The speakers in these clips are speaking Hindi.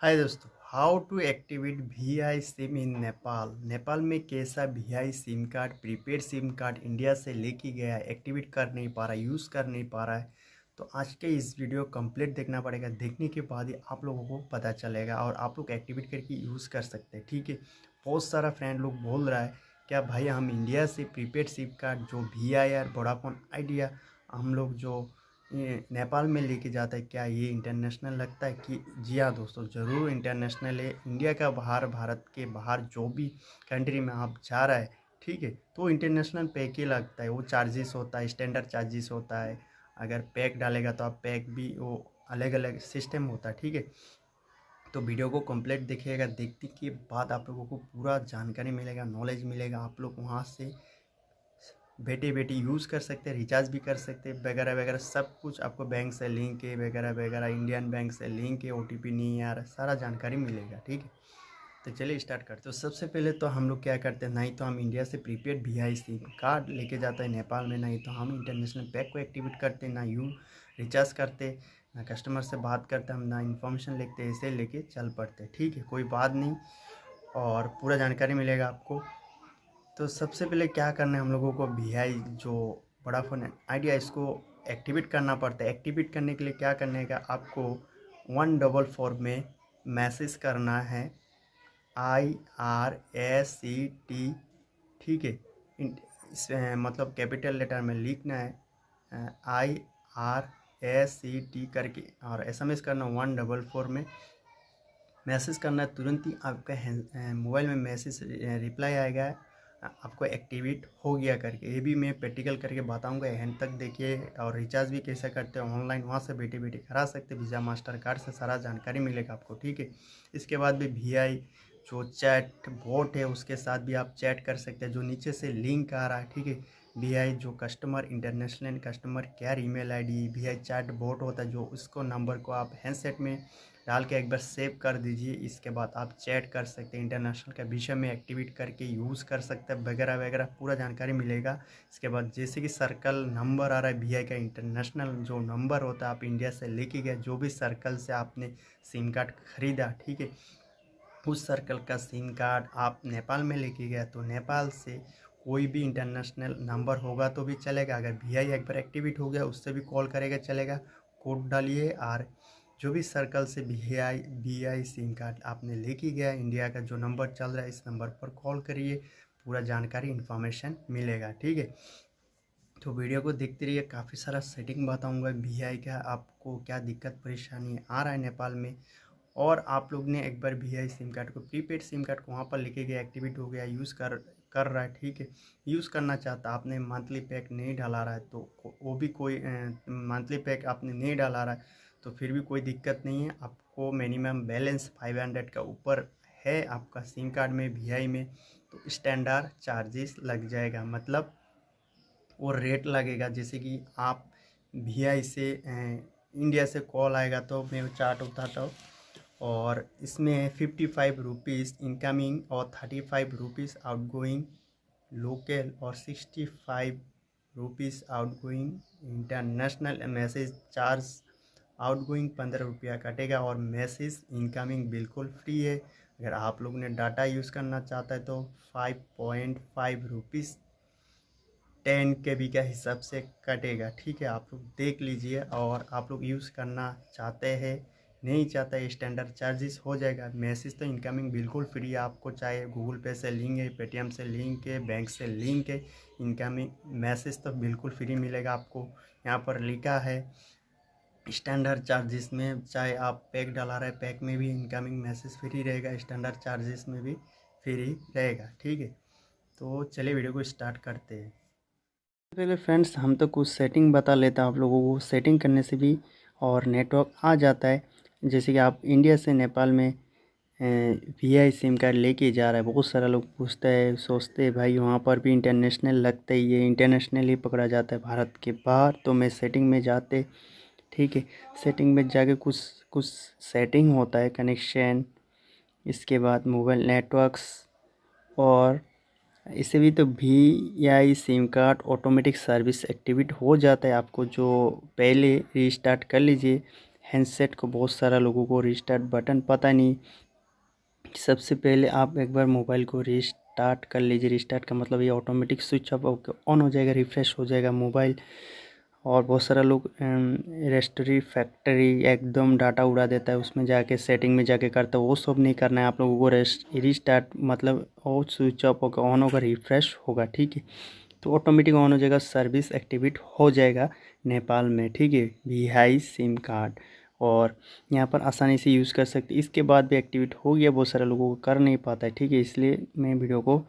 हाय दोस्तों, how to activate Vi SIM in Nepal. Nepal में कैसा Vi SIM card, prepaid SIM card India से लेके गया है, एक्टिवेट कर नहीं पा रहा है, यूज़ कर नहीं पा रहा है। तो आज के इस वीडियो कंप्लीट देखना पड़ेगा। देखने के बाद ही आप लोगों को पता चलेगा और आप लोग एक्टिवेट करके यूज़ कर सकते हैं। ठीक है, बहुत सारा फ्रेंड लोग बोल रहा है क्या भाई हम इंडिया से प्रीपेड सिम कार्ड जो वी और वोडाफोन आइडिया हम लोग जो ये नेपाल में लेके जाता है, क्या ये इंटरनेशनल लगता है? कि जी हाँ दोस्तों, ज़रूर इंटरनेशनल है। इंडिया का बाहर, भारत के बाहर जो भी कंट्री में आप जा रहा है, ठीक है, तो इंटरनेशनल पैक ही लगता है। वो चार्जेस होता है, स्टैंडर्ड चार्जेस होता है। अगर पैक डालेगा तो आप पैक भी वो अलग अलग सिस्टम होता है। ठीक है, तो वीडियो को कंप्लीट देखिएगा। देखने के बाद आप लोगों को पूरा जानकारी मिलेगा, नॉलेज मिलेगा। आप लोग वहाँ से बैठे बैठे यूज़ कर सकते हैं, रिचार्ज भी कर सकते हैं, वगैरह वगैरह सब कुछ आपको बैंक से लिंक है, वगैरह वगैरह। इंडियन बैंक से लिंक है, ओटीपी नहीं आ रहा, सारा जानकारी मिलेगा। ठीक है, तो चलिए स्टार्ट करते हैं। तो सबसे पहले तो हम लोग क्या करते हैं, नहीं तो हम इंडिया से प्रीपेड वीआई सिम कार्ड लेके जाते हैं नेपाल में, नहीं तो हम इंटरनेशनल पैक को एक्टिवेट करते हैं, ना रिचार्ज करते, ना कस्टमर से बात करते हम, ना इन्फॉर्मेशन लिखते, ऐसे लेके चल पड़ते। ठीक है, कोई बात नहीं, और पूरा जानकारी मिलेगा आपको। तो सबसे पहले क्या करना है हम लोगों को, वीआई जो वोडाफोन आइडिया, इसको एक्टिवेट करना पड़ता है। एक्टिवेट करने के लिए क्या करने का, आपको 144 में मैसेज करना है, IRSCT। ठीक है, मतलब कैपिटल लेटर में लिखना है IRSCT करके, और एसएमएस करना 144 में मैसेज करना है। तुरंत ही आपका मोबाइल में मैसेज रिप्लाई आएगा, आपको एक्टिवेट हो गया करके। ये भी मैं प्रैक्टिकल करके बताऊंगा, एंड तक देखिए। और रिचार्ज भी कैसे करते हैं ऑनलाइन, वहाँ से बैठे बैठे करा सकते, वीज़ा मास्टर कार्ड से सारा जानकारी मिलेगा आपको। ठीक है, इसके बाद भी वीआई जो चैट बोट है उसके साथ भी आप चैट कर सकते हैं, जो नीचे से लिंक आ रहा है। ठीक है, वीआई जो customer international customer care email ID VI chat bot होता है, जो उसको नंबर को आप हैंडसेट में डाल के एक बार सेव कर दीजिए। इसके बाद आप चैट कर सकते हैं, इंटरनेशनल के विषय में एक्टिवेट करके यूज़ कर सकते हैं, वगैरह वगैरह पूरा जानकारी मिलेगा। इसके बाद जैसे कि सर्कल नंबर आ रहा है वीआई का, इंटरनेशनल जो नंबर होता है, आप इंडिया से लेके गए जो भी सर्कल से आपने सिम कार्ड खरीदा, ठीक है, उस सर्कल का सिम कार्ड आप नेपाल में लेके गया, तो नेपाल से कोई भी इंटरनेशनल नंबर होगा तो भी चलेगा। अगर वीआई एक बार एक्टिवेट हो गया उससे भी कॉल करेगा, चलेगा। कोड डालिए, और जो भी सर्कल से वीआई सिम कार्ड आपने लेके गया, इंडिया का जो नंबर चल रहा है, इस नंबर पर कॉल करिए, पूरा जानकारी इन्फॉर्मेशन मिलेगा। ठीक है, तो वीडियो को देखते रहिए, काफ़ी सारा सेटिंग बताऊंगा वीआई का, आपको क्या दिक्कत परेशानी आ रहा है नेपाल में। और आप लोग ने एक बार वीआई सिम कार्ड को, प्रीपेड सिम कार्ड को वहाँ पर लेके गया, एक्टिवेट हो गया, यूज़ कर रहा है, ठीक है, यूज़ करना चाहता, आपने मंथली पैक नहीं डाला रहा है, तो वो भी कोई मंथली पैक आपने नहीं डाला रहा है, तो फिर भी कोई दिक्कत नहीं है। आपको मिनिमम बैलेंस 500 का ऊपर है आपका सिम कार्ड में, वीआई में, तो स्टैंडर्ड चार्जेस लग जाएगा। मतलब वो रेट लगेगा, जैसे कि आप वीआई से इंडिया से कॉल आएगा तो मैं चार्ट उठाता हूँ, और इसमें 55 रुपीज़ इनकमिंग और 35 रुपीज़ आउटगोइंग लोकल, और 65 rupees outgoing international. Message charge outgoing 15 रुपया कटेगा, और मैसेज इनकमिंग बिल्कुल फ्री है। अगर आप लोग ने डाटा यूज़ करना चाहता है तो 5.5 रुपीज़ 10 KB का हिसाब से कटेगा। ठीक है, आप लोग देख लीजिए, और आप लोग यूज़ करना चाहते हैं, नहीं चाहते, स्टैंडर्ड चार्जेस हो जाएगा। मैसेज तो इनकमिंग बिल्कुल फ्री है, आपको चाहे गूगल पे से लिंक है, पेटीएम से लिंक है, बैंक से लिंक है, इनकमिंग मैसेज तो बिल्कुल फ्री मिलेगा आपको। यहाँ पर लिखा है स्टैंडर्ड चार्जेस में, चाहे आप पैक डला रहे, पैक में भी इनकमिंग मैसेज फ्री रहेगा, स्टैंडर्ड चार्जेस में भी फ्री रहेगा। ठीक है, तो चलिए वीडियो को स्टार्ट करते हैं। पहले फ्रेंड्स हम तो कुछ सेटिंग बता लेते हैं आप लोगों को। सेटिंग करने से भी और नेटवर्क आ जाता है। जैसे कि आप इंडिया से नेपाल में वीआई सिम कार्ड लेके जा रहा है, बहुत सारा लोग पूछते हैं, सोचते हैं भाई वहाँ पर भी इंटरनेशनल लगता है, ये इंटरनेशनल ही पकड़ा जाता है भारत के बाहर। तो मैं सेटिंग में जाते, ठीक है, सेटिंग में जाके कुछ कुछ सेटिंग होता है, कनेक्शन, इसके बाद मोबाइल नेटवर्क्स, और इससे भी तो VI SIM card automatic service activate हो जाता है। आपको जो पहले रीस्टार्ट कर लीजिए, हैंडसेट को बहुत सारा लोगों को रिस्टार्ट बटन पता नहीं। सबसे पहले आप एक बार मोबाइल को रिस्टार्ट कर लीजिए। रिस्टार्ट का मतलब ये ऑटोमेटिक स्विच ऑफ ऑन हो जाएगा, रिफ्रेश हो जाएगा मोबाइल। और बहुत सारा लोग रेस्टोरी फैक्ट्री एकदम डाटा उड़ा देता है, उसमें जाके सेटिंग में जाके करता है। वो सब नहीं करना है आप लोगों को। रिस्टार्ट मतलब वो स्विच ऑफ होगा, ऑन होगा, रिफ्रेश होगा, ठीक है। तो ऑटोमेटिक ऑन हो जाएगा, सर्विस एक्टिवेट हो जाएगा नेपाल में, ठीक है। वीआई सिम कार्ड और यहाँ पर आसानी से यूज़ कर सकते। इसके बाद भी एक्टिवेट हो गया, बहुत सारे लोगों को कर नहीं पाता है, ठीक है। इसलिए मैं वीडियो को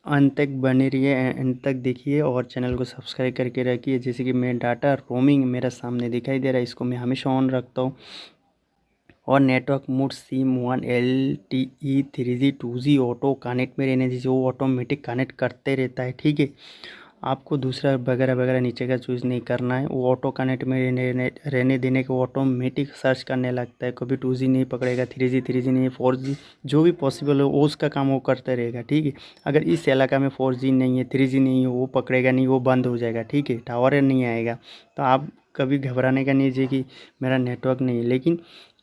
अंत तक बने रहिए, अंत तक देखिए और चैनल को सब्सक्राइब करके रखिए। जैसे कि मैं डाटा रोमिंग मेरा सामने दिखाई दे रहा है, इसको मैं हमेशा ऑन रखता हूँ। और network mode SIM 1 LTE 3G 2G auto connect में रहने दीजिए, वो ऑटोमेटिक कनेक्ट करते रहता है, ठीक है। आपको दूसरा वगैरह वगैरह नीचे का चूज़ नहीं करना है। वो ऑटो कनेक्ट में रहने देने के वो ऑटोमेटिक सर्च करने लगता है। कभी 2G नहीं पकड़ेगा, 3G नहीं, 4G जो भी पॉसिबल हो वो उसका काम वो करता रहेगा, ठीक है। अगर इस इलाका में 4G नहीं है, 3G नहीं है, वो पकड़ेगा नहीं, वो बंद हो जाएगा, ठीक है, टावर नहीं आएगा। तो आप कभी घबराने का नहीं है कि मेरा नेटवर्क नहीं है, लेकिन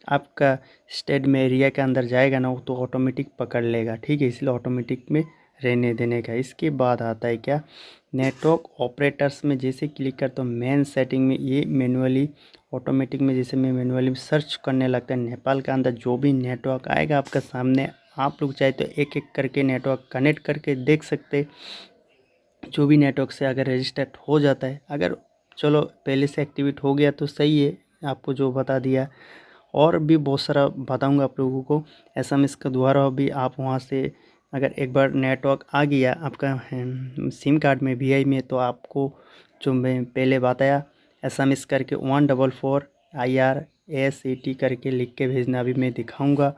आपका स्टेट में एरिया के अंदर जाएगा ना तो ऑटोमेटिक पकड़ लेगा, ठीक है। इसलिए ऑटोमेटिक में रहने देने का। इसके बाद आता है क्या, नेटवर्क ऑपरेटर्स में जैसे क्लिक करता हूँ मेन सेटिंग में, ये मैनुअली ऑटोमेटिक में जैसे मैं मैनुअली सर्च करने लगता है नेपाल के अंदर जो भी नेटवर्क आएगा आपका सामने, आप लोग चाहे तो एक एक करके नेटवर्क कनेक्ट करके देख सकते। जो भी नेटवर्क से अगर रजिस्टर्ड हो जाता है, अगर चलो पहले से एक्टिवेट हो गया तो सही है, आपको जो बता दिया। और भी बहुत सारा बताऊंगा आप लोगों को। SMS के द्वारा भी आप वहां से अगर एक बार नेटवर्क आ गया आपका सिम कार्ड में VI में, तो आपको जो मैं पहले बताया SMS करके 144 IRSAT करके लिख के भेजना। अभी मैं दिखाऊंगा,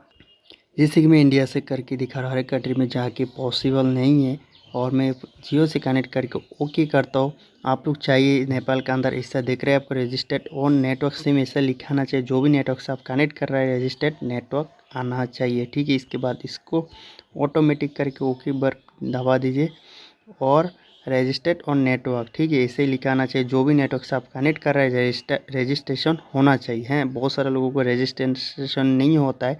जैसे कि मैं इंडिया से करके दिखा रहा हूँ। हर एक कंट्री में जाके पॉसिबल नहीं है और मैं जियो से कनेक्ट करके ओके करता हूँ। आप लोग चाहिए नेपाल के अंदर ऐसा देख रहे हैं आपको रजिस्टर्ड ऑन नेटवर्क सिम ऐसा लिखाना चाहिए। जो भी नेटवर्क से आप कनेक्ट कर रहे हैं रजिस्टर्ड नेटवर्क आना चाहिए, ठीक है। इसके बाद इसको ऑटोमेटिक करके ओके पर दबा दीजिए और रजिस्टर्ड ऑन नेटवर्क, ठीक है, ऐसे ही लिखाना चाहिए। जो भी नेटवर्क से आप कनेक्ट कर रहे हैं रजिस्ट्रेशन होना चाहिए। हैं बहुत सारे लोगों को रजिस्ट्रेशन नहीं होता है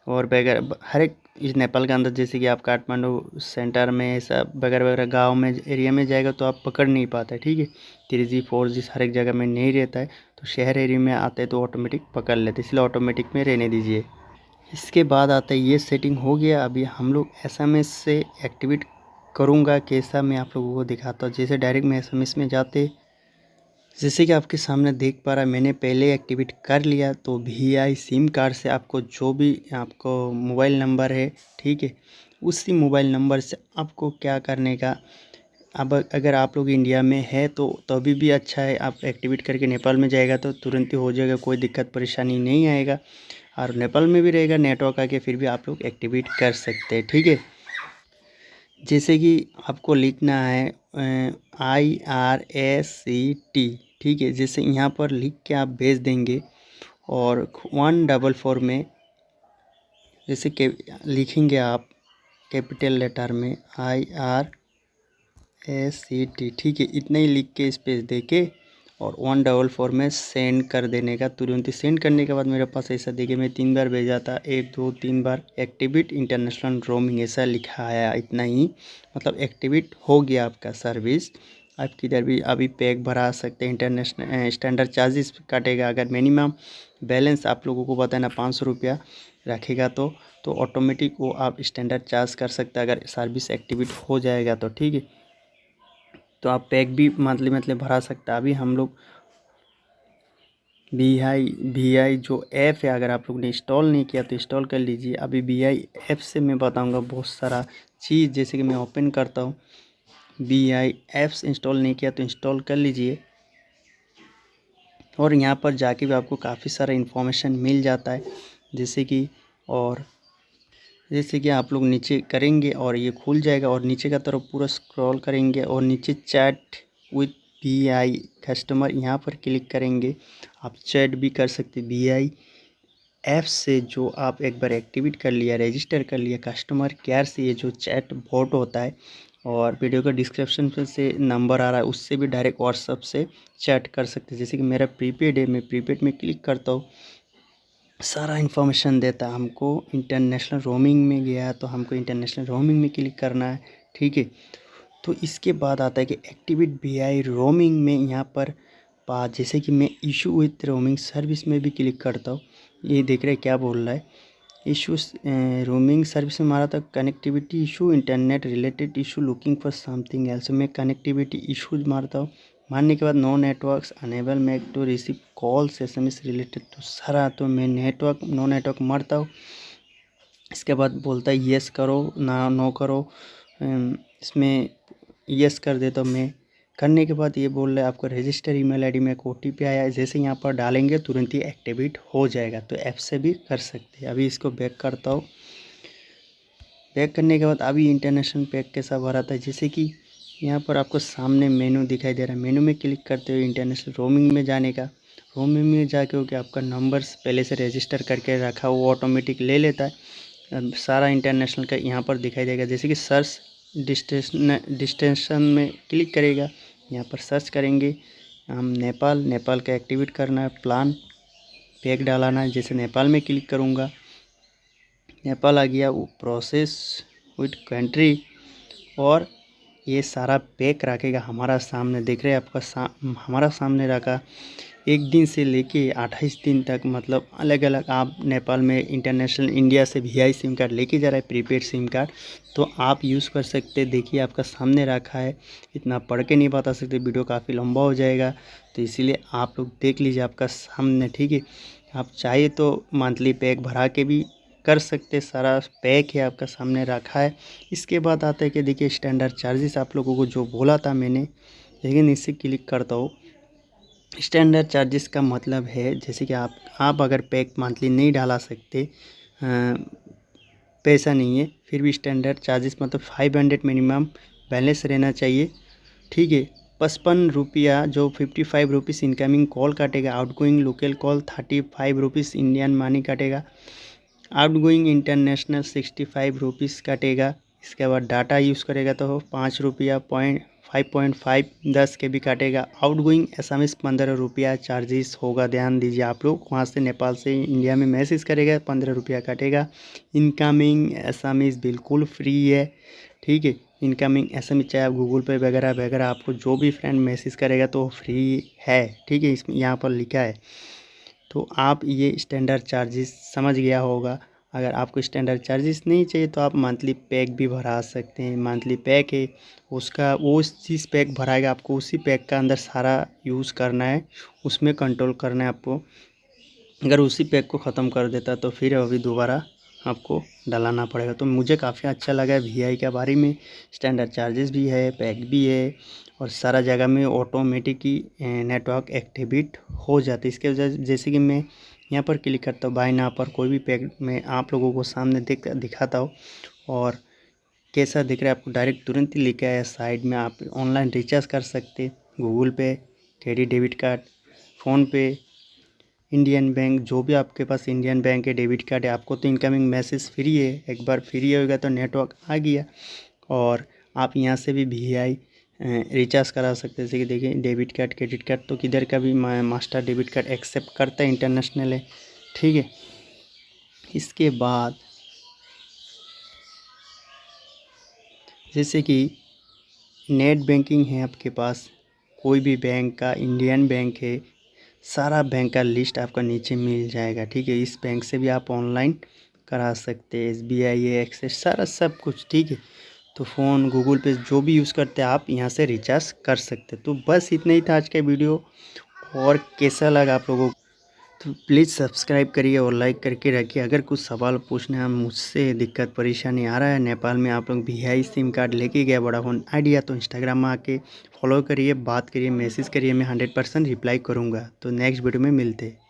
और वगैरह हर एक इस नेपाल के अंदर, जैसे कि आप काठमांडू सेंटर में ऐसा वगैरह वगैरह गांव में एरिया में जाएगा तो आप पकड़ नहीं पाते, ठीक है। 3G 4G हर एक जगह में नहीं रहता है, तो शहर एरिया में आते हैं तो ऑटोमेटिक पकड़ लेते, इसलिए ऑटोमेटिक में रहने दीजिए। इसके बाद आता है ये सेटिंग हो गया। अभी हम लोग SMS से एक्टिवेट करूँगा कैसा, मैं आप लोगों को दिखाता हूँ। जैसे डायरेक्ट में SMS में जाते, जैसे कि आपके सामने देख पा रहा है मैंने पहले एक्टिवेट कर लिया। तो VI सिम कार्ड से आपको जो भी आपको मोबाइल नंबर है, ठीक है, उसी मोबाइल नंबर से आपको क्या करने का। अब अगर आप लोग इंडिया में है तो तभी भी अच्छा है, आप एक्टिवेट करके नेपाल में जाएगा तो तुरंत ही हो जाएगा, कोई दिक्कत परेशानी नहीं आएगा। और नेपाल में भी रहेगा नेटवर्क आके फिर भी आप लोग एक्टिवेट कर सकते हैं, ठीक है। जैसे कि आपको लिखना है IRSAT, ठीक है। जैसे यहाँ पर लिख के आप भेज देंगे और 144 में जैसे के लिखेंगे आप कैपिटल लेटर में IRSAT, ठीक है। इतना ही लिख के स्पेस दे के और 144 में सेंड कर देने का। तुरंत ही सेंड करने के बाद मेरे पास ऐसा देखिए मैं 3 बार भेजा था, 1 2 3 बार एक्टिवेट इंटरनेशनल रोमिंग ऐसा लिखा आया। इतना ही मतलब एक्टिवेट हो गया आपका सर्विस। आप किधर भी अभी पैक भरा सकते हैं। इंटरनेशनल स्टैंडर्ड चार्जेस काटेगा। अगर मिनिमम बैलेंस आप लोगों को बताना 500 रुपया रखेगा तो ऑटोमेटिक वो आप स्टैंडर्ड चार्ज कर सकते हैं अगर सर्विस एक्टिवेट हो जाएगा तो, ठीक है। तो आप पैक भी मंथली भरा सकते हैं। अभी हम लोग VI जो ऐप है, अगर आप लोग ने इंस्टॉल नहीं किया तो इंस्टॉल कर लीजिए। अभी VI ऐप से मैं बताऊंगा बहुत सारा चीज़। जैसे कि मैं ओपन करता हूँ, VI ऐप्स इंस्टॉल नहीं किया तो इंस्टॉल कर लीजिए। और यहाँ पर जाके भी आपको काफ़ी सारा इन्फॉर्मेशन मिल जाता है। जैसे कि आप लोग नीचे करेंगे और ये खुल जाएगा और नीचे का तरफ पूरा स्क्रॉल करेंगे और नीचे चैट विथ VI कस्टमर यहाँ पर क्लिक करेंगे। आप चैट भी कर सकते VI ऐप से, जो आप एक बार एक्टिवेट कर लिया, रजिस्टर कर लिया कस्टमर केयर से। ये जो चैट बॉट होता है और वीडियो का डिस्क्रिप्शन से नंबर आ रहा है, उससे भी डायरेक्ट व्हाट्सअप से चैट कर सकते हैं। जैसे कि मेरा प्रीपेड है, मैं प्रीपेड में क्लिक करता हूँ सारा इन्फॉर्मेशन देता है हमको। इंटरनेशनल रोमिंग में गया तो हमको इंटरनेशनल रोमिंग में क्लिक करना है, ठीक है। तो इसके बाद आता है कि एक्टिवेट वीआई रोमिंग में यहाँ पर जैसे कि मैं इशू विथ रोमिंग सर्विस में भी क्लिक करता हूँ। ये देख रहे हैं क्या बोल रहा है, इशूज़ रोमिंग सर्विस में मारा था connectivity issue, internet related issue, looking for something else. मैं कनेक्टिविटी इशूज मारता हूँ। मारने के बाद no networks unable make to receive calls SMS related, तो सारा तो मैं नो नेटवर्क मारता हूँ। इसके बाद बोलता है येस करो ना नो करो, इसमें येस कर देता हूँ मैं। करने के बाद ये बोल रहा है आपको रजिस्टर ईमेल आईडी में एक OTP आया है, जैसे यहाँ पर डालेंगे तुरंत ही एक्टिवेट हो जाएगा। तो ऐप से भी कर सकते हैं। अभी इसको बैक करता हूँ। बैक करने के बाद अभी इंटरनेशनल पैक कैसा भरा था, जैसे कि यहाँ पर आपको सामने मेनू दिखाई दे रहा है। मेनू में क्लिक करते हुए इंटरनेशनल रोमिंग में जाने का, रोमिंग में जाके हो कि आपका नंबर्स पहले से रजिस्टर करके रखा वो ऑटोमेटिक ले लेता है। सारा इंटरनेशनल का यहाँ पर दिखाई देगा। जैसे कि सर्च डिस्टेंशन में क्लिक करेगा, यहाँ पर सर्च करेंगे हम नेपाल का एक्टिवेट करना है, प्लान पैक डालाना है। जैसे नेपाल में क्लिक करूँगा, नेपाल आ गया, वो प्रोसेस विथ कंट्री, और ये सारा पैक रखेगा हमारा सामने। देख रहे हैं आपका हमारा सामने रखा। 1 दिन से लेके 28 दिन तक, मतलब अलग अलग आप नेपाल में इंटरनेशनल इंडिया से VI सिम कार्ड लेके जा रहा है, प्रीपेड सिम कार्ड, तो आप यूज़ कर सकते। देखिए आपका सामने रखा है, इतना पढ़ के नहीं बता सकते, वीडियो काफ़ी लंबा हो जाएगा, तो इसीलिए आप लोग देख लीजिए आपका सामने, ठीक है। आप चाहे तो मंथली पैक भरा के भी कर सकते, सारा पैक है आपका सामने रखा है। इसके बाद आता है कि देखिए स्टैंडर्ड चार्जेस आप लोगों को जो बोला था मैंने, लेकिन इससे क्लिक करता हूँ। स्टैंडर्ड चार्जेस का मतलब है जैसे कि आप अगर पैक मंथली नहीं डाला सकते, पैसा नहीं है, फिर भी स्टैंडर्ड चार्जेस मतलब 500 मिनिमम बैलेंस रहना चाहिए, ठीक है। 55 रुपया जो 55 रुपीज़ इनकमिंग कॉल काटेगा, outgoing local call 35 rupees Indian money काटेगा, आउटगोइंग इंटरनेशनल 65 रुपीज़ काटेगा। इसके बाद डाटा यूज़ करेगा तो 5 रुपया 5.5 10 KB काटेगा। आउटगोइंग SMS 15 रुपया चार्जेस होगा, ध्यान दीजिए आप लोग। वहाँ से नेपाल से इंडिया में मैसेज करेगा 15 रुपया काटेगा। इनकमिंग SMS बिल्कुल फ्री है, ठीक है। इनकमिंग SMS चाहे आप गूगल पे वगैरह वगैरह आपको जो भी फ्रेंड मैसेज करेगा तो फ्री है, ठीक है। इसमें यहाँ पर लिखा है, तो आप ये स्टैंडर्ड चार्जेस समझ गया होगा। अगर आपको स्टैंडर्ड चार्जेस नहीं चाहिए तो आप मंथली पैक भी भरा सकते हैं। मंथली पैक है उसका, वो चीज़ पैक भराएगा, आपको उसी पैक का अंदर सारा यूज़ करना है, उसमें कंट्रोल करना है आपको। अगर उसी पैक को ख़त्म कर देता तो फिर अभी दोबारा आपको डलाना पड़ेगा। तो मुझे काफ़ी अच्छा लगा VI के बारे में। स्टैंडर्ड चार्जेस भी है, पैक भी है, और सारा जगह में ऑटोमेटिक ही नेटवर्क एक्टिवेट हो जाती है। इसके वजह जैसे कि मैं यहाँ पर क्लिक करता हूँ बाय नाउ पर, कोई भी पैक मैं आप लोगों को सामने दिखाता हूँ, और कैसा दिख रहा है आपको डायरेक्ट तुरंत ही लिखा है साइड में। आप ऑनलाइन रिचार्ज कर सकते, गूगल पे, credit debit card, PhonePe, Indian bank, जो भी आपके पास इंडियन बैंक के डेबिट कार्ड है। आपको तो इनकमिंग मैसेज फ्री है, एक बार फ्री होगा तो नेटवर्क आ गया, और आप यहाँ से भी VI रिचार्ज करा सकते हैं। जैसे कि देखिए डेबिट कार्ड क्रेडिट कार्ड तो किधर का भी मास्टर डेबिट कार्ड एक्सेप्ट करता है, इंटरनेशनल है, ठीक है। इसके बाद जैसे कि नेट बैंकिंग है आपके पास, कोई भी बैंक का, इंडियन बैंक है, सारा बैंक का लिस्ट आपका नीचे मिल जाएगा, ठीक है। इस बैंक से भी आप ऑनलाइन करा सकते हैं, SBI है, एक्सिस, सारा सब कुछ, ठीक है। तो फ़ोन गूगल पे जो भी यूज़ करते हैं आप यहाँ से रिचार्ज कर सकते। तो बस इतना ही था आज का वीडियो, और कैसा लगा आप लोगों को तो प्लीज़ सब्सक्राइब करिए और लाइक करके रखिए। अगर कुछ सवाल पूछना है, मुझसे दिक्कत परेशानी आ रहा है, नेपाल में आप लोग VI सिम कार्ड लेके गया वोडाफोन आइडिया, तो इंस्टाग्राम में आके फॉलो करिए, बात करिए, मैसेज करिए, मैं 100% रिप्लाई करूँगा। तो नेक्स्ट वीडियो में मिलते हैं।